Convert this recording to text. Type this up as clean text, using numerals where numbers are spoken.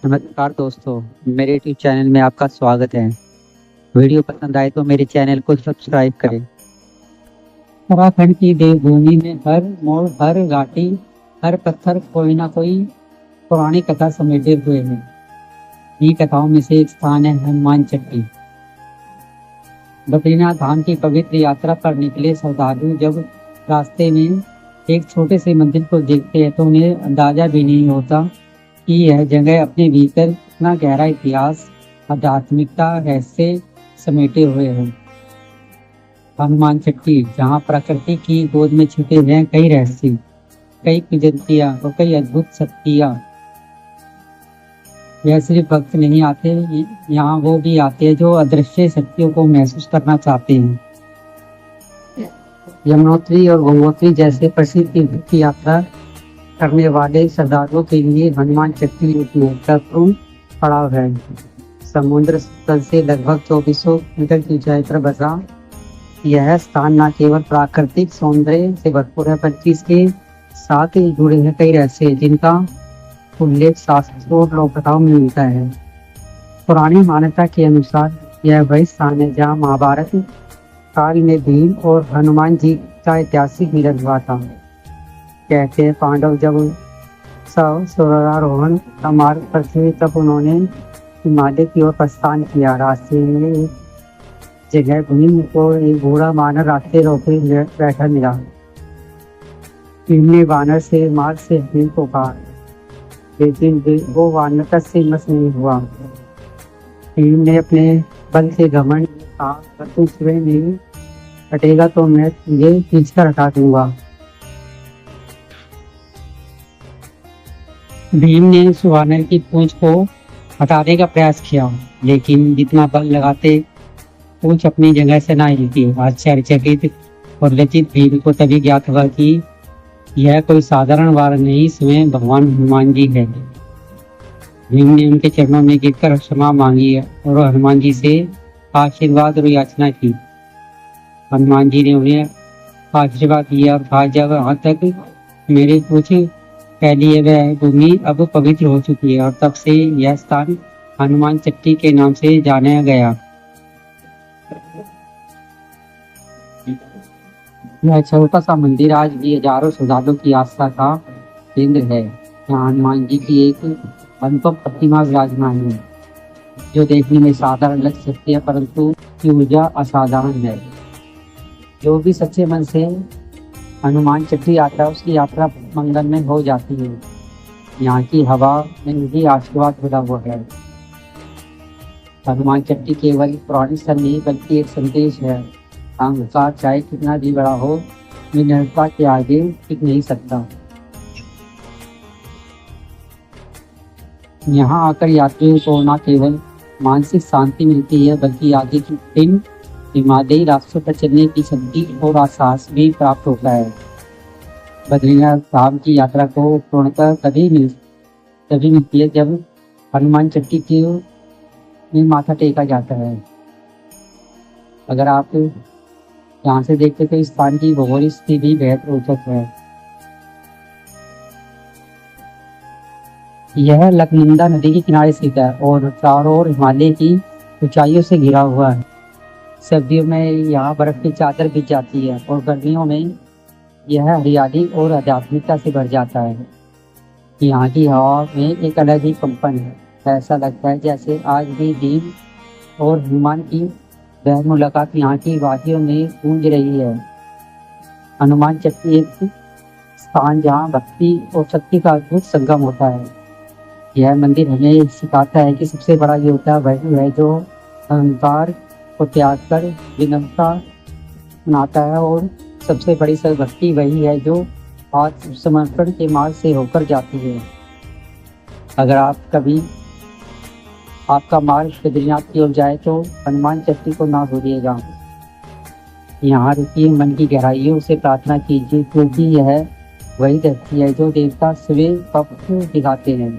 नमस्कार दोस्तों, मेरे यूट्यूब चैनल में आपका स्वागत है। वीडियो पसंद आए तो मेरे चैनल को सब्सक्राइब करें। उत्तराखंड की देवभूमि में हर मोड़, हर घाटी, हर पत्थर कोई ना कोई पुरानी कथा समेटे हुए है। इन्हीं कथाओं में से एक स्थान है हनुमान चट्टी। बद्रीनाथ धाम की पवित्र यात्रा पर निकले श्रद्धालु जब रास्ते में एक छोटे से मंदिर को देखते हैं तो उन्हें अंदाजा भी नहीं होता कि यह जगह अपने भीतर इतना गहरा इतिहास, आध्यात्मिकता, रहस्य समेटे हुए है। हनुमान चट्टी, जहाँ प्रकृति की गोद में छिपे हैं कई रहस्य, कई किंवदंतियां और कई अद्भुत शक्तियां। यह सिर्फ भक्त नहीं आते, यहाँ वो भी आते हैं जो अदृश्य शक्तियों को महसूस करना चाहते हैं। यमुनोत्री और गंगोत्री जैसे प्रसिद्ध तीर्थ की यात्रा करने वाले श्रद्धालुओं के लिए हनुमान चट्टी एक महत्वपूर्ण पड़ाव है। समुद्र तल से लगभग 2400 मीटर की ऊंचाई पर बसा यह स्थान न केवल प्राकृतिक सौंदर्य से भरपूर है बल्कि इसके साथ ही जुड़े हैं कई रहस्य जिनका उल्लेख शास्त्रों और लोक कथाओं में मिलता है। पुरानी मान्यता के अनुसार यह वही स्थान है जहाँ महाभारत काल में भीम और हनुमान जी का ऐतिहासिक मिलन हुआ था। कहते हैं पांडव जब स्वर्गारोहण का मार्ग पर थे तब उन्होंने हिमालय की ओर प्रस्थान किया। रास्ते में एक जगह भीम को एक बूढ़ा वानर रास्ते रोके बैठा मिला। भीम ने वानर से मार्ग से हटने को कहा, लेकिन वो वानर का से हिम्मत नहीं हुआ। भीम ने अपने बल से घमंड कहा, अगर तू सुबह नहीं हटेगा तो मैं तुझे पीछे हटा दूंगा। भीम ने उस वानर की पूंछ को हटाने का प्रयास किया, लेकिन जितना बल लगाते पूंछ अपनी जगह से ना हिलती। आश्चर्यचकित और लज्जित भीम को तभी ज्ञात हुआ कि यह कोई साधारण वानर नहीं, स्वयं भगवान हनुमान जी है। भीम ने उनके चरणों में गिरकर क्षमा मांगी और हनुमान जी से आशीर्वाद और याचना की। हनुमान जी ने उन्हें आशीर्वाद दिया और कहा, जब यहाँ तक मेरी पूंछ फैली है वह भूमि अब पवित्र हो चुकी है। और तब से यह स्थान हनुमान चट्टी के नाम से जाना गया। यह छोटा सा मंदिर आज भी हजारों श्रद्धालुओं की आस्था का केंद्र है। यहाँ हनुमान जी की एक अनुपम प्रतिमा विराजमान है जो देखने में साधारण लग सकती है, परंतु की ऊर्जा असाधारण है। जो भी सच्चे मन से हनुमान चट्टी आता है उसकी यात्रा मंगलमय हो जाती है। यहाँ की हवा में भी आशीर्वाद भरा हुआ है। हनुमान चट्टी केवल पुरानी स्थल नहीं बल्कि एक संदेश है। अहंकार चाहे कितना भी बड़ा हो, विनम्रता के आगे टिक नहीं सकता। यहाँ आकर यात्रियों को न केवल मानसिक शांति मिलती है बल्कि आगे की दिन हिमालयी रास्तों पर चलने की शक्ति और साहस भी प्राप्त होता है। बद्रीनाथ धाम की यात्रा को पूर्णतः तभी मिलती है जब हनुमान चट्टी के में माथा टेका जाता है। अगर आप यहाँ से देखते तो इस स्थान की भौगोलिक स्थिति भी बेहद रोचक है। यह अलकनंदा नदी के किनारे स्थित है और चारों ओर हिमालय की ऊंचाइयों से घिरा हुआ है। सर्दियों में यहाँ बर्फ की चादर बिछ जाती है और गर्मियों में यह हरियाली और आध्यात्मिकता से भर जाता है। यहाँ की हवा में एक अलग ही कंपन है। ऐसा लगता है जैसे आज भी भीम और हनुमान की वह मुलाकात यहाँ की वादियों में गूंज रही है। हनुमान चट्टी एक स्थान जहाँ भक्ति और शक्ति का अद्भुत संगम होता है। यह मंदिर हमें सिखाता है कि सबसे बड़ा योद्धा वही है जो अहंकार को त्याग कर विनम्रता बनाता है, और सबसे बड़ी सर्वभक्ति वही है जो आत्मसमर्पण के मार्ग से होकर जाती है। अगर आपका मार्ग बद्रीनाथ की ओर जाए तो हनुमान चट्टी को ना भूलिएगा। यहाँ रुकिए, मन की गहराइयों से प्रार्थना कीजिए, क्योंकि यह वही धरती है जो देवता स्वयं पक्ष दिखाते हैं।